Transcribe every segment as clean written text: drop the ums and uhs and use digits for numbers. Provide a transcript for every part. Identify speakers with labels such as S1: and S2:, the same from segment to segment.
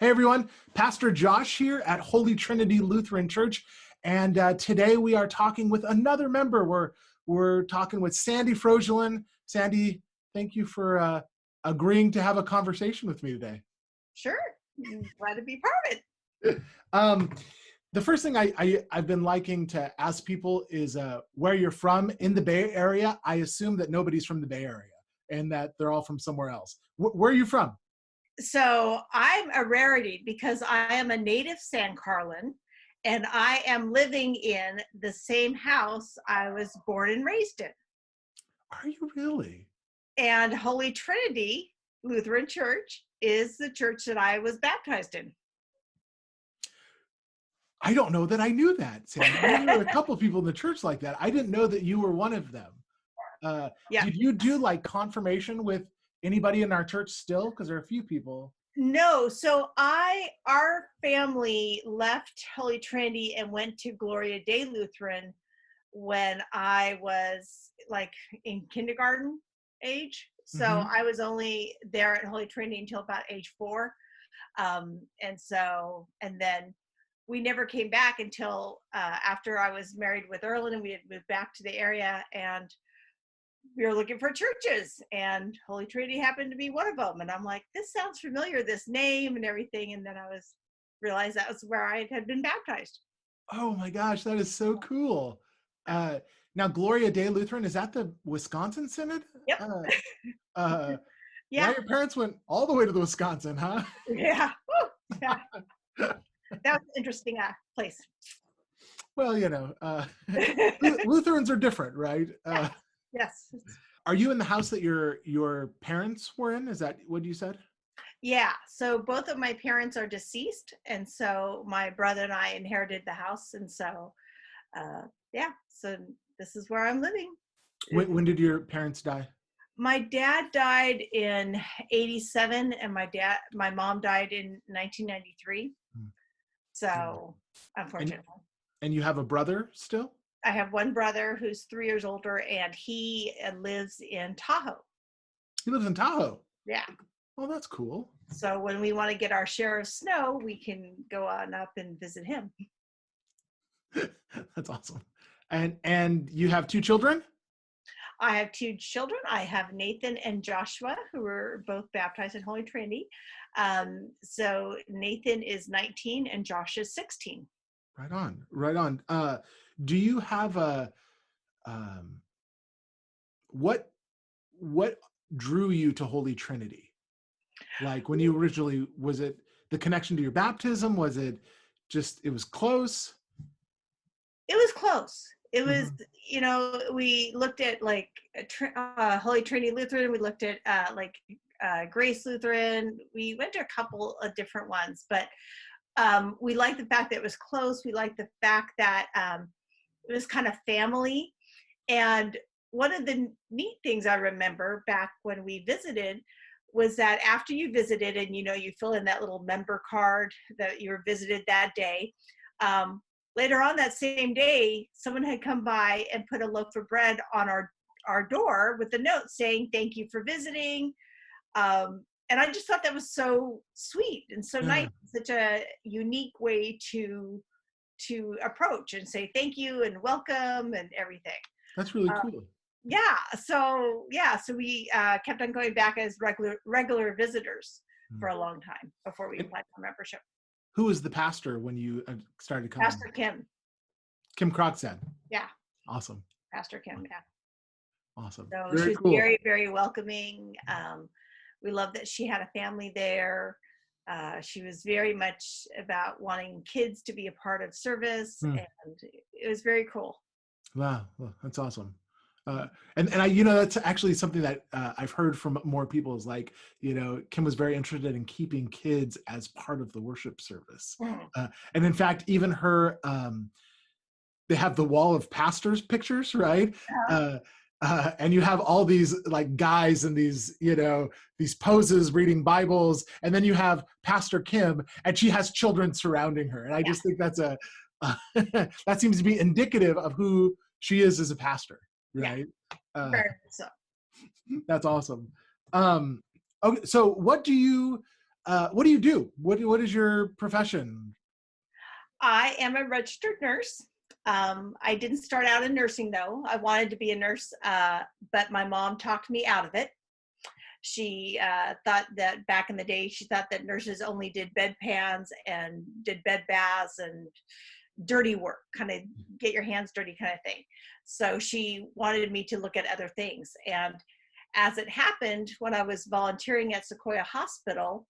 S1: Hey everyone, Pastor Josh here at Holy Trinity Lutheran Church, and today we are talking with another member. We're talking with Sandy Frojelin. Sandy, thank you for agreeing to have a conversation with me today.
S2: Sure, I'm glad to be part of it.
S1: The first thing I've been liking to ask people is where you're from in the Bay Area. I assume that nobody's from the Bay Area and that they're all from somewhere else. Where are you from?
S2: So I'm a rarity because I am a native San Carlin and I am living in the same house I was born and raised in.
S1: Are you really?
S2: And Holy Trinity Lutheran Church is the church that I was baptized in.
S1: I don't know that I knew that, Sandy. There are a couple of people in the church like that. I didn't know that you were one of them.
S2: Yeah.
S1: Did you do like confirmation with anybody in our church still? Because there are a few people.
S2: No, so our family left Holy Trinity and went to Gloria Dei Lutheran when I was like in kindergarten age. So I was only there at Holy Trinity until about age 4. And then we never came back until after I was married with Erlen and we had moved back to the area, and we were looking for churches, and Holy Trinity happened to be one of them. And I'm like, this sounds familiar, this name and everything. And then I realized that was where I had been baptized.
S1: Oh my gosh, that is so cool. Now, Gloria Dei Lutheran, is that the Wisconsin Synod?
S2: Yep.
S1: Yeah.
S2: Yeah.
S1: Your parents went all the way to the Wisconsin, huh?
S2: Yeah. Woo. Yeah. That was an interesting place.
S1: Well, Lutherans are different, right?
S2: Yes.
S1: Are you in the house that your parents were in? Is that what you said?
S2: Yeah. So both of my parents are deceased, and so my brother and I inherited the house, and so so this is where I'm living.
S1: When did your parents die?
S2: My dad died in 87 and my mom died in 1993. So unfortunately.
S1: And you have a brother still?
S2: I have one brother who's 3 years older, and he lives in Tahoe.
S1: He lives in Tahoe?
S2: Yeah.
S1: Oh, that's cool.
S2: So when we want to get our share of snow, we can go on up and visit him.
S1: That's awesome. And you have 2 children?
S2: I have 2 children. I have Nathan and Joshua, who were both baptized in Holy Trinity. So Nathan is 19 and Josh is 16.
S1: Right on, right on. Do you have what drew you to Holy Trinity? Like when you originally, was it the connection to your baptism? Was it just, it was close?
S2: It was close. It was, we looked at like Holy Trinity Lutheran. We looked at Grace Lutheran. We went to a couple of different ones, but we liked the fact that it was close. We liked the fact that it was kind of family. And one of the neat things I remember back when we visited was that after you visited and, you fill in that little member card that you were visited that day, later on that same day, someone had come by and put a loaf of bread on our door with a note saying, "Thank you for visiting." And I just thought that was so sweet and so nice, such a unique way to approach and say thank you and welcome and everything.
S1: That's really cool.
S2: So we kept on going back as regular visitors for a long time before we applied for membership.
S1: Who was the pastor when you started coming?
S2: Pastor Kim.
S1: Kim Croxad.
S2: Yeah.
S1: Awesome.
S2: Pastor Kim, yeah.
S1: Awesome.
S2: So she was cool. Very, very welcoming. We loved that she had a family there. She was very much about wanting kids to be a part of service, and it was very cool.
S1: Wow, that's awesome. And I, that's actually something that I've heard from more people is like, Kim was very interested in keeping kids as part of the worship service. And in fact, even her, they have the wall of pastors pictures, right? And you have all these like guys in these, these poses reading Bibles. And then you have Pastor Kim and she has children surrounding her. And I just think that's that seems to be indicative of who she is as a pastor. Right.
S2: Very so.
S1: That's awesome. Okay, so what do you what do you do? What is your profession?
S2: I am a registered nurse. I didn't start out in nursing though. I wanted to be a nurse, but my mom talked me out of it. She thought that back in the day, she thought that nurses only did bedpans and did bed baths and dirty work, kind of get your hands dirty kind of thing. So she wanted me to look at other things. And as it happened, when I was volunteering at Sequoia Hospital,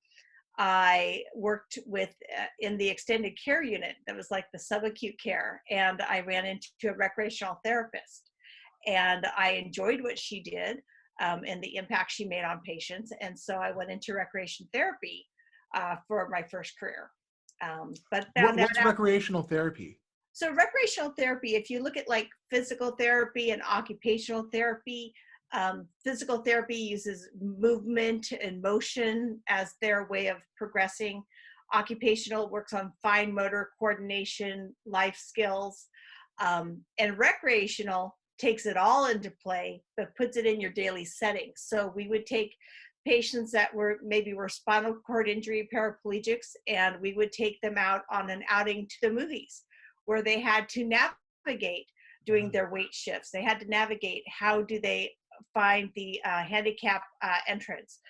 S2: I worked with in the extended care unit that was like the subacute care, and I ran into a recreational therapist, and I enjoyed what she did and the impact she made on patients, and so I went into recreation therapy for my first career. But found out
S1: What's recreational therapy?
S2: so recreational therapy, if you look at like physical therapy and occupational therapy, physical therapy uses movement and motion as their way of progressing. Occupational works on fine motor coordination, life skills, and recreational takes it all into play, but puts it in your daily setting. So we would take patients that were spinal cord injury paraplegics, and we would take them out on an outing to the movies where they had to navigate doing their weight shifts. They had to navigate how do they find the handicap entrance,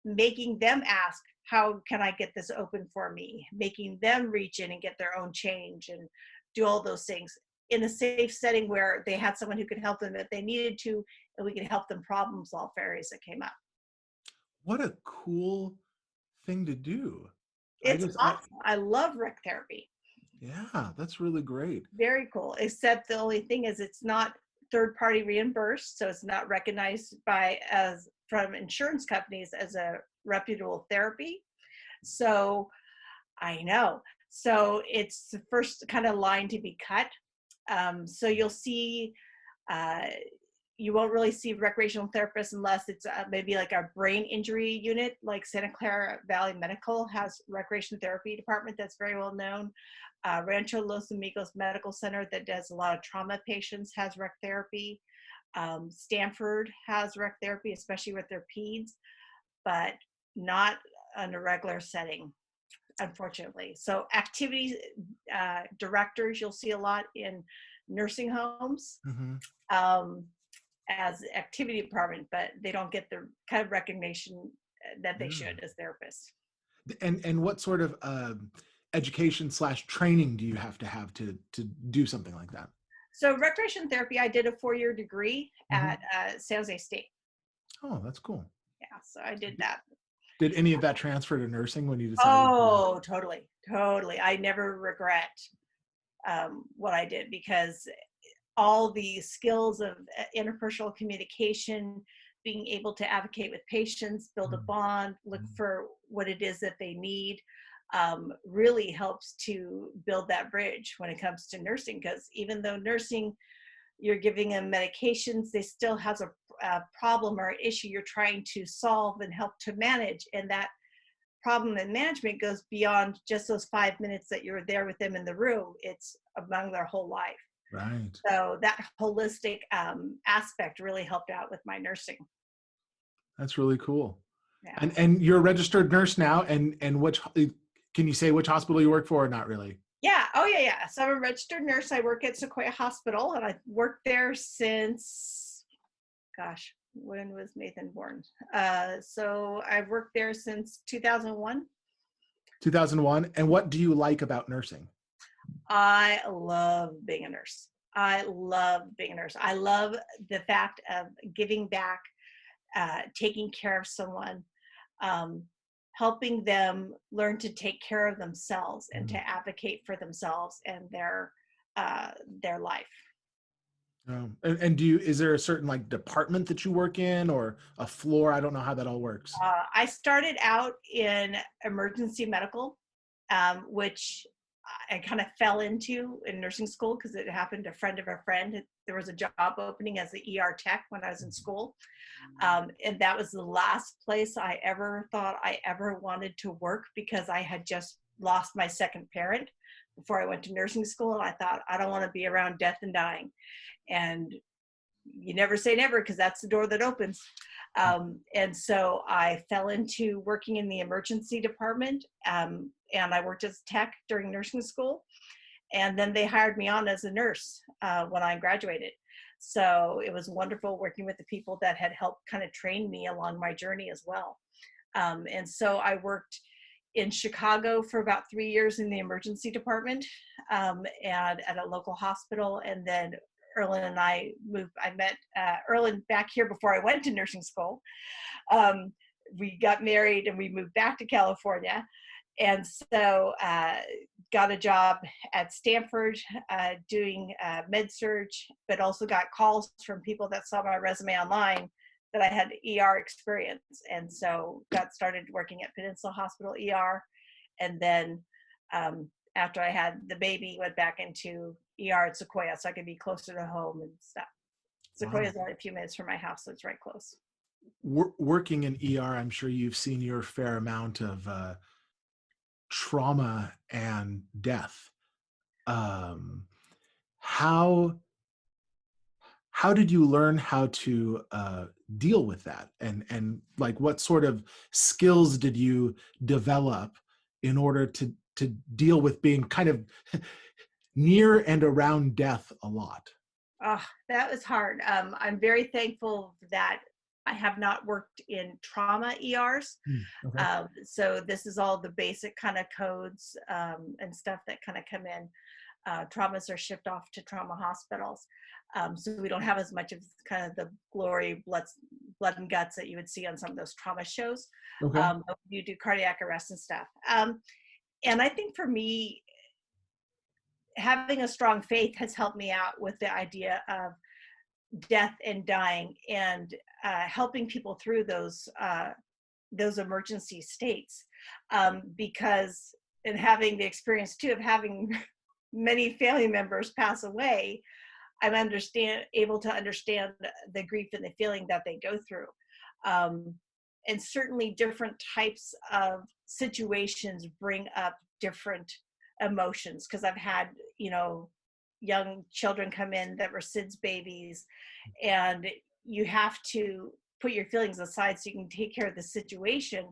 S2: making them ask, how can I get this open for me? Making them reach in and get their own change and do all those things in a safe setting where they had someone who could help them if they needed to, and we could help them problem solve for areas that came up.
S1: What a cool thing to do.
S2: It's awesome. I love rec therapy.
S1: Yeah, that's really great.
S2: Very cool, except the only thing is it's not third party reimbursed, so it's not recognized from insurance companies as a reputable therapy. So I know. So it's the first kind of line to be cut. So you'll see, you won't really see recreational therapists unless it's maybe like a brain injury unit, like Santa Clara Valley Medical has recreation therapy department that's very well known. Rancho Los Amigos Medical Center that does a lot of trauma patients has rec therapy. Stanford has rec therapy, especially with their peds, but not in a regular setting, unfortunately. So activity directors, you'll see a lot in nursing homes as activity department, but they don't get the kind of recognition that they should as therapists.
S1: And what sort of education / training do you have to do something like that?
S2: So recreation therapy, I did a 4-year degree at San Jose State.
S1: Oh, that's cool.
S2: Yeah, so I did that.
S1: Did any of that transfer to nursing when you decided?
S2: Oh, totally. I never regret what I did, because all the skills of interpersonal communication, being able to advocate with patients, build a bond, look for what it is that they need, really helps to build that bridge when it comes to nursing. Because even though nursing, you're giving them medications, they still has a problem or issue you're trying to solve and help to manage. And that problem and management goes beyond just those 5 minutes that you're there with them in the room. It's among their whole life.
S1: Right.
S2: So that holistic aspect really helped out with my nursing.
S1: That's really cool.
S2: Yeah.
S1: And you're a registered nurse now, and which, can you say which hospital you work for or not really?
S2: Yeah. Oh, yeah. So I'm a registered nurse. I work at Sequoia Hospital, and I've worked there since, gosh, when was Nathan born? So I've worked there since 2001.
S1: 2001. And what do you like about nursing?
S2: I love being a nurse. I love the fact of giving back, taking care of someone, helping them learn to take care of themselves and to advocate for themselves and their life.
S1: And is there a certain like department that you work in or a floor? I don't know how that all works.
S2: I started out in emergency medical, which I kind of fell into in nursing school because it happened to a friend of a friend. There was a job opening as an ER tech when I was in school. And that was the last place I ever thought I ever wanted to work, because I had just lost my second parent before I went to nursing school. And I thought, I don't want to be around death and dying. And you never say never, because that's the door that opens. And so I fell into working in the emergency department, and I worked as tech during nursing school. And then they hired me on as a nurse when I graduated. So it was wonderful working with the people that had helped kind of train me along my journey as well. And so I worked in Chicago for about 3 years in the emergency department, and at a local hospital. And then Erlen and I met Erlen back here before I went to nursing school. We got married and we moved back to California. And so got a job at Stanford doing med surg, but also got calls from people that saw my resume online that I had ER experience. And so got started working at Peninsula Hospital ER. And then after I had the baby, went back into ER at Sequoia so I could be closer to home and stuff. Sequoia is only a few minutes from my house, so it's right close.
S1: Working in ER, I'm sure you've seen your fair amount of trauma and death. How did you learn how to deal with that, and like what sort of skills did you develop in order to deal with being kind of near and around death a lot?
S2: Oh, that was hard. I'm very thankful that I have not worked in trauma ERs.
S1: Okay.
S2: So this is all the basic kind of codes and stuff that kind of come in. Traumas are shipped off to trauma hospitals. So we don't have as much of kind of the glory, blood and guts that you would see on some of those trauma shows.
S1: Okay.
S2: You do cardiac arrest and stuff. And I think for me, having a strong faith has helped me out with the idea of death and dying, and helping people through those emergency states, because, and having the experience too of having many family members pass away, I'm able to understand the grief and the feeling that they go through. And certainly different types of situations bring up different emotions, because I've had, young children come in that were SIDS babies, and you have to put your feelings aside so you can take care of the situation,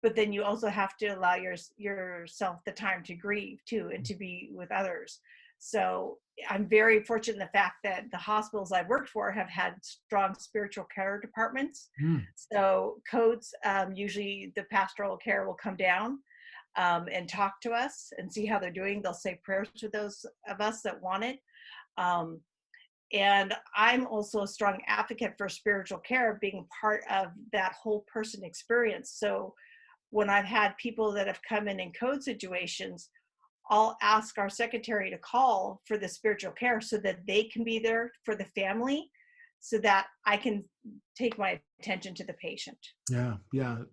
S2: but then you also have to allow yourself the time to grieve too, and to be with others. So I'm very fortunate in the fact that the hospitals I've worked for have had strong spiritual care departments. So codes, usually the pastoral care will come down and talk to us and see how they're doing. They'll say prayers to those of us that want it. And I'm also a strong advocate for spiritual care being part of that whole person experience. So when I've had people that have come in code situations, I'll ask our secretary to call for the spiritual care so that they can be there for the family, so that I can take my attention to the patient.
S1: Yeah.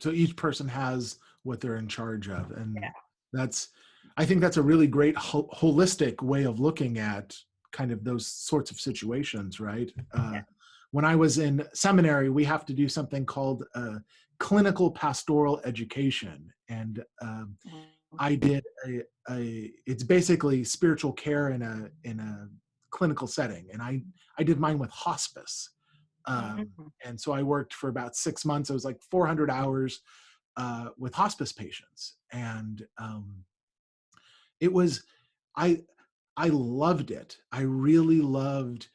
S1: So each person has what they're in charge of. And I think that's a really great holistic way of looking at kind of those sorts of situations, right? When I was in seminary, we have to do something called clinical pastoral education. And I did it's basically spiritual care in a clinical setting. And I did mine with hospice. And so I worked for about 6 months. It was like 400 hours with hospice patients. And it was, I loved it. I really loved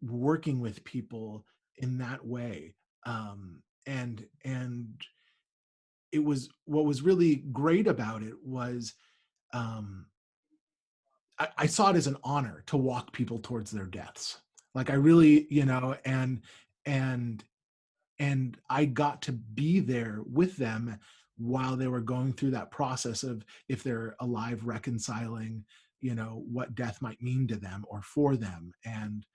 S1: working with people in that way. And it was, what was really great about it was, I saw it as an honor to walk people towards their deaths. Like I really, and I got to be there with them while they were going through that process of, if they're alive, reconciling, what death might mean to them or for them. And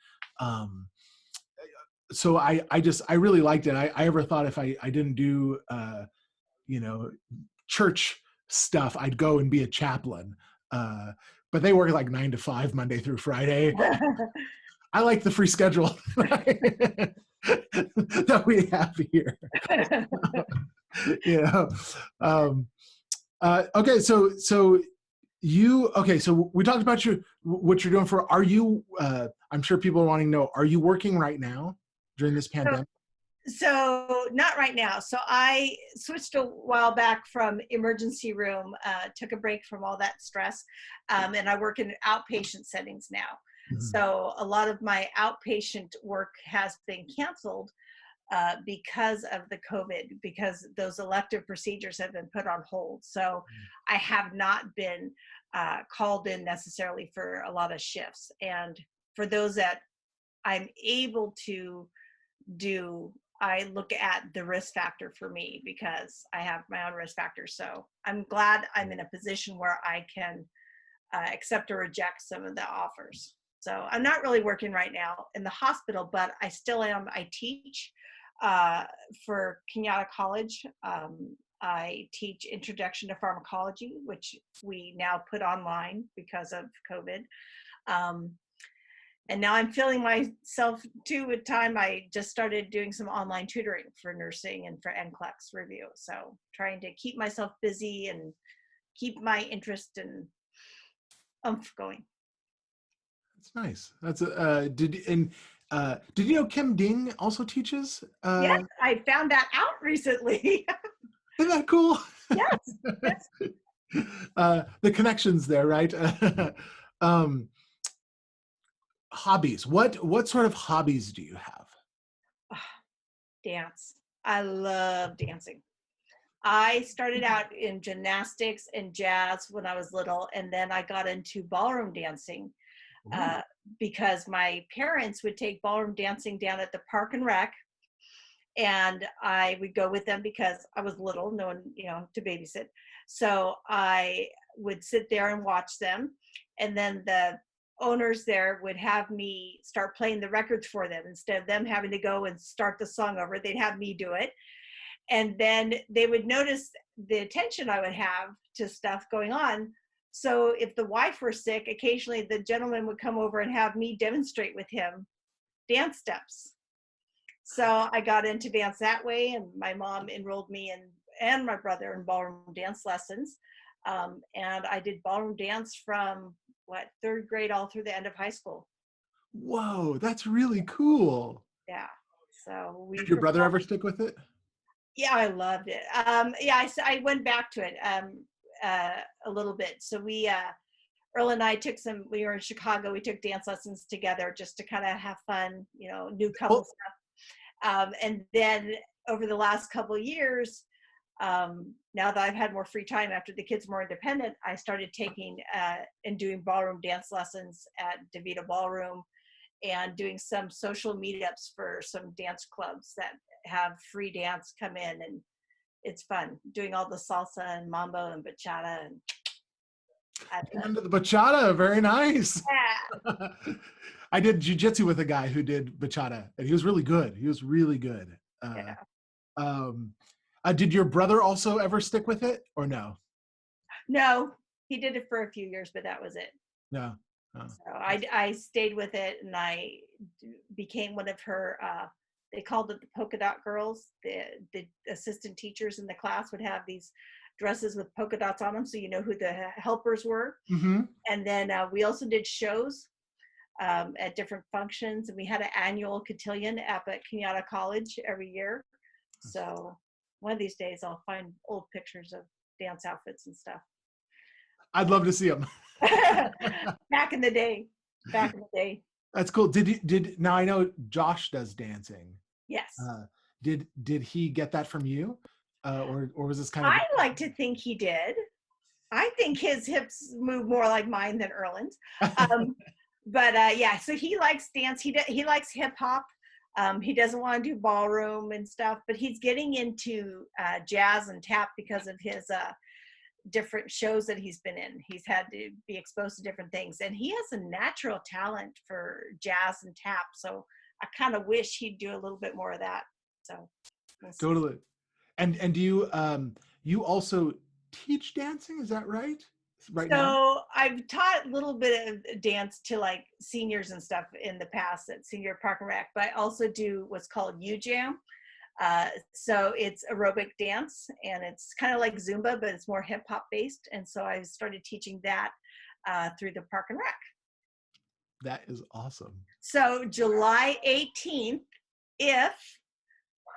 S1: so I really liked it. I ever thought if I didn't do, church stuff, I'd go and be a chaplain. But they work like 9 to 5, Monday through Friday. I like the free schedule that we have here. Okay, so Okay, so we talked about what you're doing for, are you, I'm sure people are wanting to know, are you working right now during this
S2: So,
S1: pandemic?
S2: so not right now. So I switched a while back from emergency room, took a break from all that stress, and I work in outpatient settings now.
S1: Mhm.
S2: So a lot of my outpatient work has been canceled because of the COVID, because those elective procedures have been put on hold. So I have not been called in necessarily for a lot of shifts. And for those that I'm able to do, I look at the risk factor for me because I have my own risk factor. So I'm glad I'm in a position where I can accept or reject some of the offers. So I'm not really working right now in the hospital, but I still am. I teach uh, for Kenyatta College. I teach Introduction to Pharmacology, which we now put online because of COVID. Um, and now I'm feeling myself too with time. I just started doing some online tutoring for nursing and for NCLEX review. So trying to keep myself busy and keep my interest and going.
S1: That's nice. That's did you know Kim Ding also teaches?
S2: Yes, I found that out recently.
S1: Isn't that cool?
S2: Yes, yes.
S1: The connections there, right? um, Hobbies. What sort of hobbies do you have?
S2: Dance. I love dancing. I started out in gymnastics and jazz when I was little, and then I got into ballroom dancing
S1: Ooh.
S2: uh, because my parents would take ballroom dancing down at the Park and Rec, and I would go with them because I was little, no one, to babysit. So I would sit there and watch them. And then the owners there would have me start playing the records for them. Instead of them having to go and start the song over, they'd have me do it. And then they would notice the attention I would have to stuff going on. So if the wife were sick, occasionally the gentleman would come over and have me demonstrate with him dance steps. So I got into dance that way, and my mom enrolled me in, and my brother, in ballroom dance lessons. And I did ballroom dance from third grade all through the end of high school.
S1: Whoa, that's really cool.
S2: Yeah. So we
S1: Did your brother ever stick with it?
S2: Yeah, I loved it. Yeah, I went back to it a little bit. So Earl and I we were in Chicago, we took dance lessons together just to kind of have fun, new couple
S1: Well,
S2: stuff. And then over the last couple of years, now that I've had more free time after the kids more independent, I started taking and doing ballroom dance lessons at DeVita Ballroom and doing some social meetups for some dance clubs that have free dance come in, and it's fun doing all the salsa and mambo and bachata, and I love
S1: and the bachata, very nice.
S2: that.
S1: I did jujitsu with a guy who did bachata, and he was really good. He was really good.
S2: Yeah.
S1: Um, did your brother also ever stick with it, or no?
S2: No, he did it for a few years, but that was it.
S1: No. Oh.
S2: So I stayed with it, and I became one of her. They called it the polka dot girls. The assistant teachers in the class would have these dresses with polka dots on them, so you know who the helpers were.
S1: Mm-hmm.
S2: And then we also did shows at different functions, and we had an annual cotillion up at Kenyatta College every year. So one of these days I'll find old pictures of dance outfits and stuff.
S1: I'd love to see him.
S2: Back in the day. Back in the day.
S1: That's cool. Now I know Josh does dancing.
S2: Yes.
S1: Did he get that from you, or was this kind of?
S2: I like to think he did. I think his hips move more like mine than Erland's. But yeah, so he likes dance. He likes hip hop. He doesn't want to do ballroom and stuff, but he's getting into jazz and tap because of his different shows that he's been in. He's had to be exposed to different things, and he has a natural talent for jazz and tap. So I kind of wish he'd do a little bit more of that. So we'll see.
S1: Totally. And do you also teach dancing? Is that right? Right now?
S2: So I've taught a little bit of dance to like seniors and stuff in the past at Senior Park and Rec, but I also do what's called U Jam, So it's aerobic dance, and it's kind of like Zumba, but it's more hip hop based. And so I started teaching that through the Park and Rec.
S1: That is awesome.
S2: So July 18th, if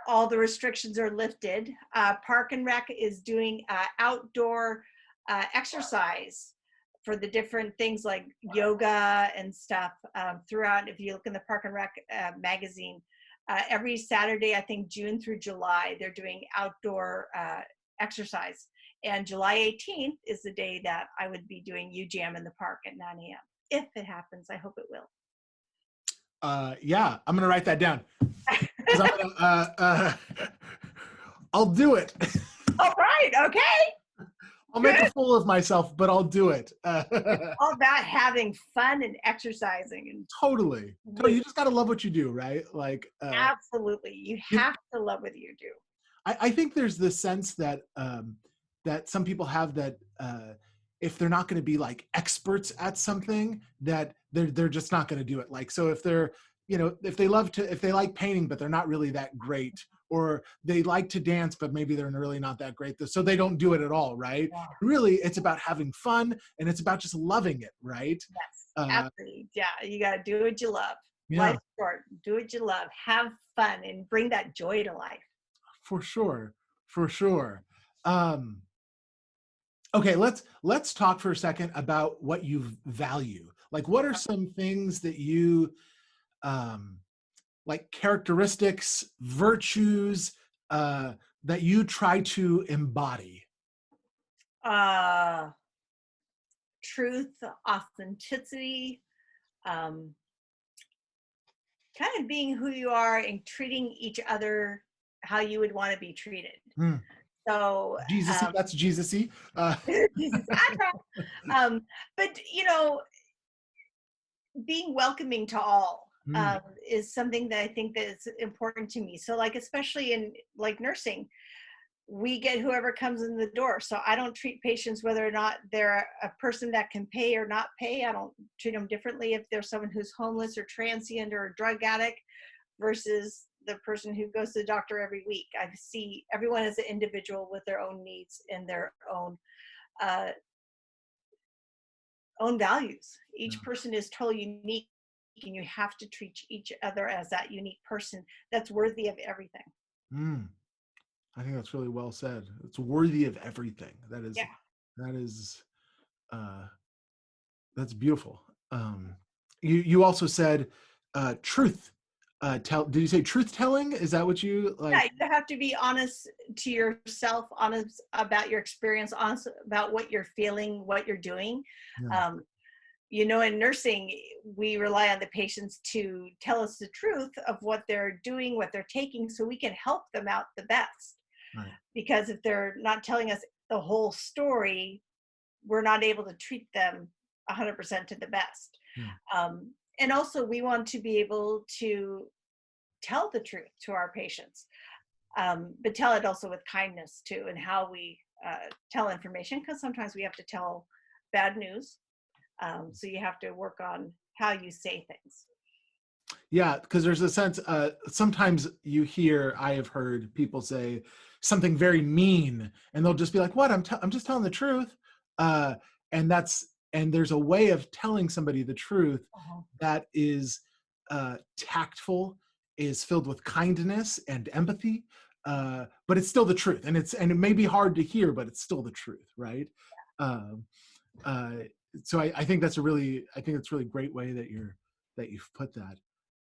S2: all the restrictions are lifted, Park and Rec is doing outdoor exercise for the different things like yoga and stuff throughout. If you look in the Park and Rec magazine, every Saturday, I think June through July, they're doing outdoor exercise. And July 18th is the day that I would be doing UJAM in the park at 9 a.m. If it happens, I hope it will.
S1: Yeah, I'm gonna write that down. 'Cause I'm gonna, I'll do it.
S2: All right, okay.
S1: I'll make a fool of myself, but I'll do it.
S2: It's all about having fun and exercising. And
S1: Totally. You just gotta love what you do, right? Like,
S2: absolutely, you have to love what you do.
S1: I think there's this sense that that some people have that if they're not going to be like experts at something, that they're just not going to do it. Like, so if they're, you know, if they like painting but they're not really that great, or they like to dance but maybe they're really not that great, so they don't do it at all, right?
S2: Yeah.
S1: Really, it's about having fun, and it's about just loving it, right?
S2: Yes, absolutely. Yeah, you got to do what you love.
S1: Yeah.
S2: Life's short. Do what you love. Have fun and bring that joy to life.
S1: For sure, for sure. Okay, let's talk for a second about what you value. Like, what are some things that you like, characteristics, virtues that you try to embody?
S2: Truth, authenticity, kind of being who you are and treating each other how you would want to be treated.
S1: Hmm.
S2: So
S1: Jesus-y, that's Jesus-y.
S2: Jesus, I try. But you know, being welcoming to all is something that I think that is important to me. So like, especially in like nursing, we get whoever comes in the door. So I don't treat patients whether or not they're a person that can pay or not pay. I don't treat them differently if they're someone who's homeless or transient or a drug addict versus the person who goes to the doctor every week. I see everyone as an individual with their own needs and their own values. Each person is totally unique, and you have to treat each other as that unique person that's worthy of everything.
S1: I think that's really well said. It's worthy of everything. That is,
S2: Yeah.
S1: that is, that's beautiful. You also said truth. Did you say truth telling? Is that what you like?
S2: Yeah, you have to be honest to yourself, honest about your experience, honest about what you're feeling, what you're doing.
S1: Yeah.
S2: You know, in nursing, we rely on the patients to tell us the truth of what they're doing, what they're taking, so we can help them out the best.
S1: Right.
S2: Because if they're not telling us the whole story, we're not able to treat them 100% to the best.
S1: Yeah.
S2: And also, we want to be able to tell the truth to our patients, but tell it also with kindness too, and how we tell information, because sometimes we have to tell bad news. So you have to work on how you say things.
S1: Yeah, because there's a sense, sometimes I have heard people say something very mean, and they'll just be like, what, I'm just telling the truth. And there's a way of telling somebody the truth that is tactful, is filled with kindness and empathy, but it's still the truth. And it may be hard to hear, but it's still the truth, right? So I think that's really great way that you've put that.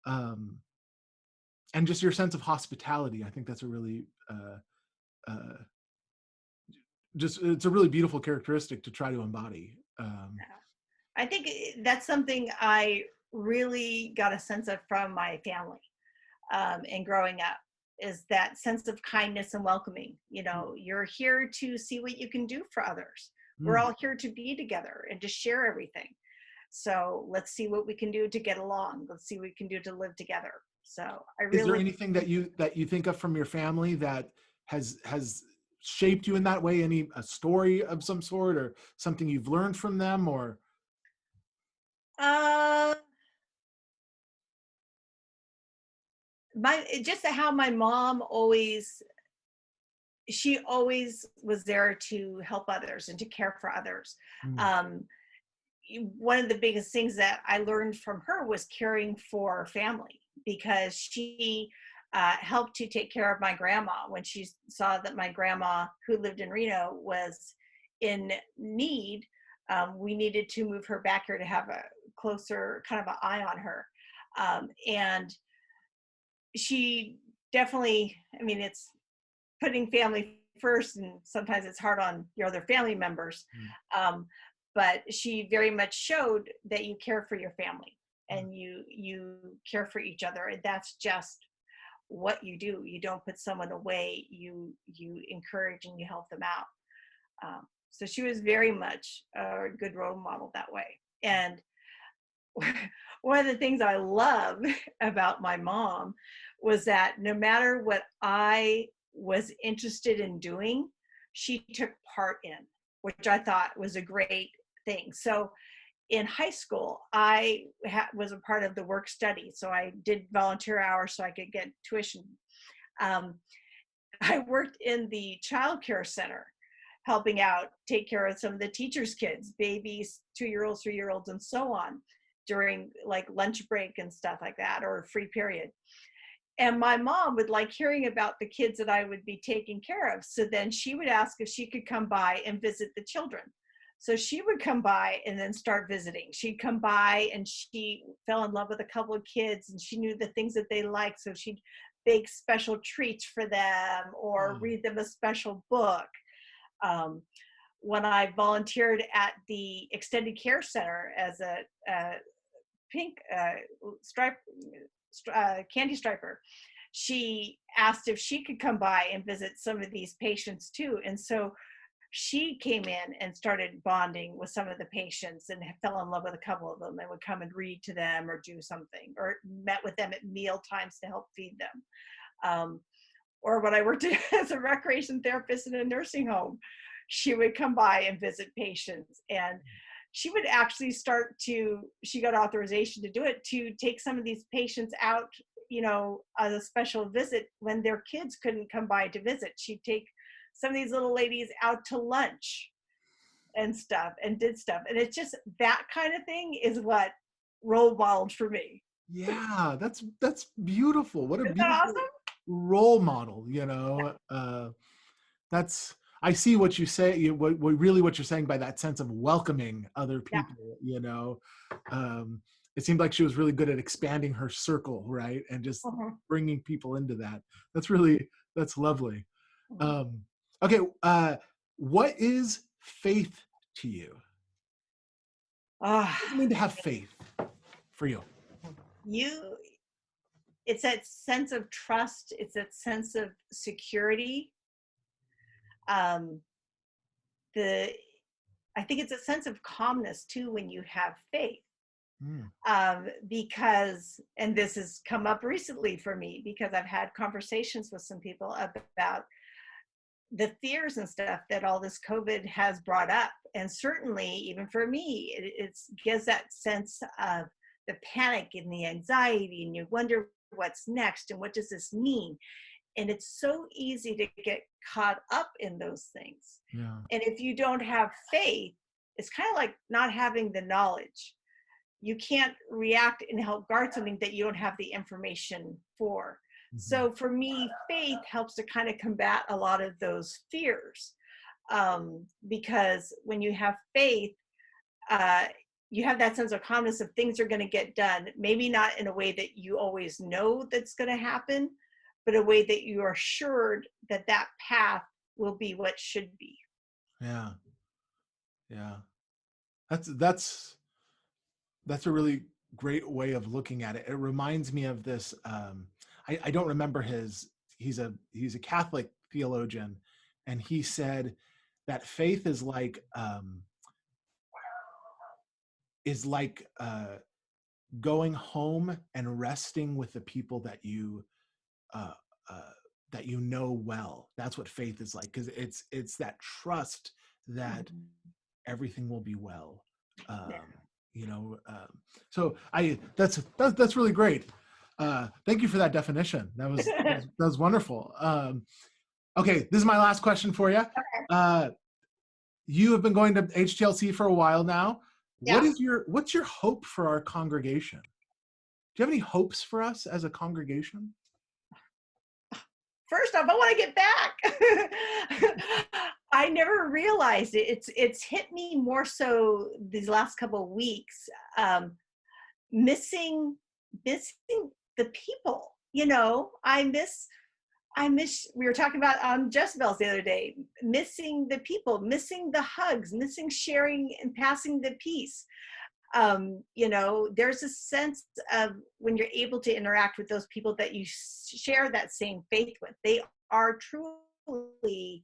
S1: And just your sense of hospitality. I think that's a really it's a really beautiful characteristic to try to embody.
S2: I think that's something I really got a sense of from my family and growing up, is that sense of kindness and welcoming. You know, you're here to see what you can do for others. We're all here to be together and to share everything. So let's see what we can do to get along. Let's see what we can do to live together. So
S1: Is there anything that you think of from your family that has shaped you in that way? A story of some sort, or something you've learned from them, or?
S2: just how my mom always, she always was there to help others and to care for others.
S1: Mm,
S2: Um, One of the biggest things that I learned from her was caring for family, because she helped to take care of my grandma when she saw that my grandma, who lived in Reno, was in need. We needed to move her back here to have a closer kind of an eye on her. And she definitely, I mean, it's putting family first, and sometimes it's hard on your other family members.
S1: mm,
S2: Um, but she very much showed that you care for your family,
S1: mm.
S2: and you care for each other, and that's just what you do. You don't put someone away. You encourage and you help them out. So she was very much a good role model that way. And one of the things I love about my mom was that no matter what I was interested in doing, she took part in, which I thought was a great thing. So in high school, I was a part of the work study. So I did volunteer hours so I could get tuition. Um, I worked in the child care center, helping out, take care of some of the teachers' kids, babies, 2-year-olds, 3-year-olds, and so on, during like lunch break and stuff like that, or free period. And my mom would like hearing about the kids that I would be taking care of. So then she would ask if she could come by and visit the children. So she would come by and then start visiting. She'd come by and she fell in love with a couple of kids, and she knew the things that they liked. So she'd bake special treats for them or
S1: Oh,
S2: read them a special book. Um, when I volunteered at the extended care center as a pink stripe candy striper, she asked if she could come by and visit some of these patients too. And so she came in and started bonding with some of the patients and fell in love with a couple of them, and would come and read to them or do something, or met with them at meal times to help feed them. Um, or when I worked as a recreation therapist in a nursing home, she would come by and visit patients. And she would actually she got authorization to do it, to take some of these patients out, as a special visit when their kids couldn't come by to visit. She'd take some of these little ladies out to lunch and stuff, and did stuff. And it's just that kind of thing is what role modeled for me.
S1: yeah, that's beautiful. What a
S2: Isn't that
S1: beautiful
S2: awesome?
S1: role model, that's, I see what you say, what you're saying by that sense of welcoming other
S2: Yeah.
S1: people, um, it seemed like she was really good at expanding her circle, right, and just
S2: Mhm.
S1: bringing people into that. That's lovely.
S2: Mhm.
S1: um, okay, what is faith to you?
S2: Ah,
S1: What does it mean to have faith for you?
S2: you it's that sense of trust, it's that sense of security. um the I think it's a sense of calmness too when you have faith.
S1: Mm,
S2: Because, and this has come up recently for me, because I've had conversations with some people about the fears and stuff that all this COVID has brought up. And certainly, even for me, it gives that sense of the panic and the anxiety, and you wonder what's next and what does this mean. And it's so easy to get caught up in those things.
S1: yeah.
S2: And if you don't have faith, it's kind of like not having the knowledge. You can't react and help guard something that you don't have the information for.
S1: Mhm.
S2: So for me, faith helps to kind of combat a lot of those fears. Because when you have faith, uh, you have that sense of calmness of things are going to get done, maybe not in a way that you always know that's going to happen, but a way that you are assured that that path will be what should be.
S1: Yeah, yeah. That's that's a really great way of looking at it. It reminds me of this. I don't remember his. He's a Catholic theologian, and he said that faith is like going home and resting with the people uh, uh, that you know well. That's what faith is like, because it's that trust that
S2: Mhm.
S1: everything will be well.
S2: Yeah.
S1: Um, so I that's really great. Thank you for that definition. That was wonderful. Okay, this is my last question for you. You have been going to HTLC for a while now.
S2: Yeah.
S1: What's your hope for our congregation? Do you have any hopes for us as a congregation?
S2: First off, I want to get back. I never realized it. It's hit me more so these last couple of weeks. Missing the people. You know, I miss. We were talking about Jezebel's the other day. Missing the people, missing the hugs, missing sharing and passing the peace. You know, there's a sense of when you're able to interact with those people that you share that same faith with. They are truly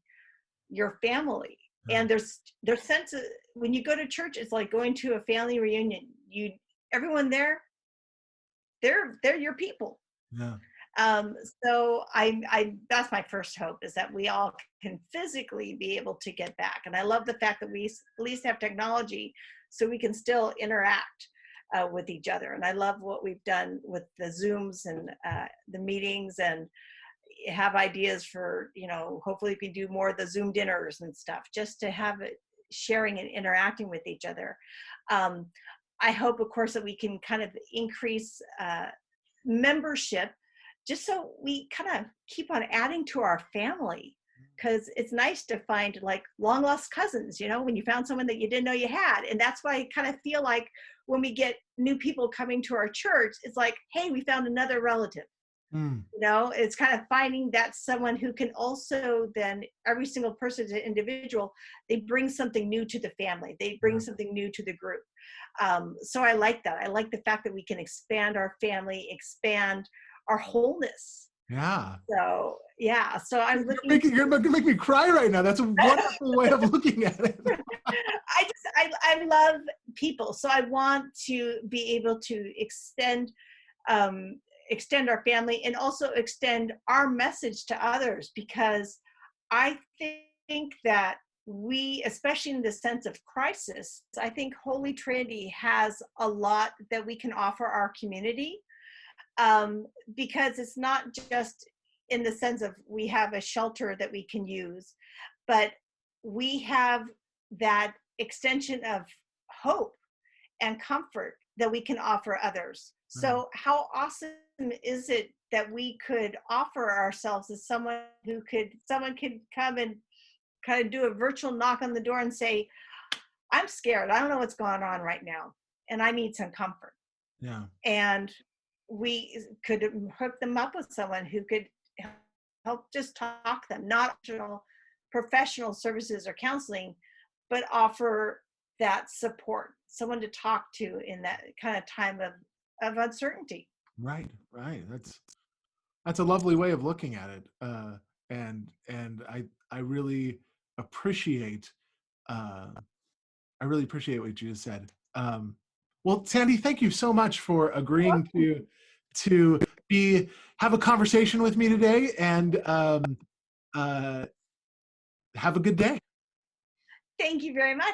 S2: your family. And there's sense of, when you go to church, it's like going to a family reunion. Everyone there, they're your people.
S1: Yeah.
S2: So I that's my first hope, is that we all can physically be able to get back. And I love the fact that we at least have technology so we can still interact with each other. And I love what we've done with the Zooms and the meetings, and have ideas for, you know, hopefully we can do more of the Zoom dinners and stuff, just to have it sharing and interacting with each other. I hope, of course, that we can kind of increase membership, just so we kind of keep on adding to our family, because it's nice to find like long lost cousins, you know, when you found someone that you didn't know you had. And that's why I kind of feel like when we get new people coming to our church, it's like, hey, we found another relative. You know, it's kind of finding that someone who can also, then every single person is an individual, they bring something new to the family, they bring something new to the group. So I like that. I like the fact that we can expand our family, expand our whole-ness.
S1: Yeah.
S2: So yeah. So I'm looking.
S1: You're going to make me cry right now. That's a wonderful way of looking at it.
S2: I love people, so I want to be able to extend our family, and also extend our message to others, because I think that we, especially in the sense of crisis, I think Holy Trinity has a lot that we can offer our community, because it's not just in the sense of we have a shelter that we can use, but we have that extension of hope and comfort that we can offer others. So how awesome is it that we could offer ourselves as someone could come and kind of do a virtual knock on the door and say, I'm scared, I don't know what's going on right now, and I need some comfort.
S1: Yeah.
S2: And we could hook them up with someone who could help just talk them, not professional services or counseling, but offer that support, someone to talk to in that kind of time of uncertainty.
S1: Right. That's a lovely way of looking at it. And I really appreciate what you just said. Well, Sandy, thank you so much for agreeing to have a conversation with me today, and have a good day.
S2: Thank you very much.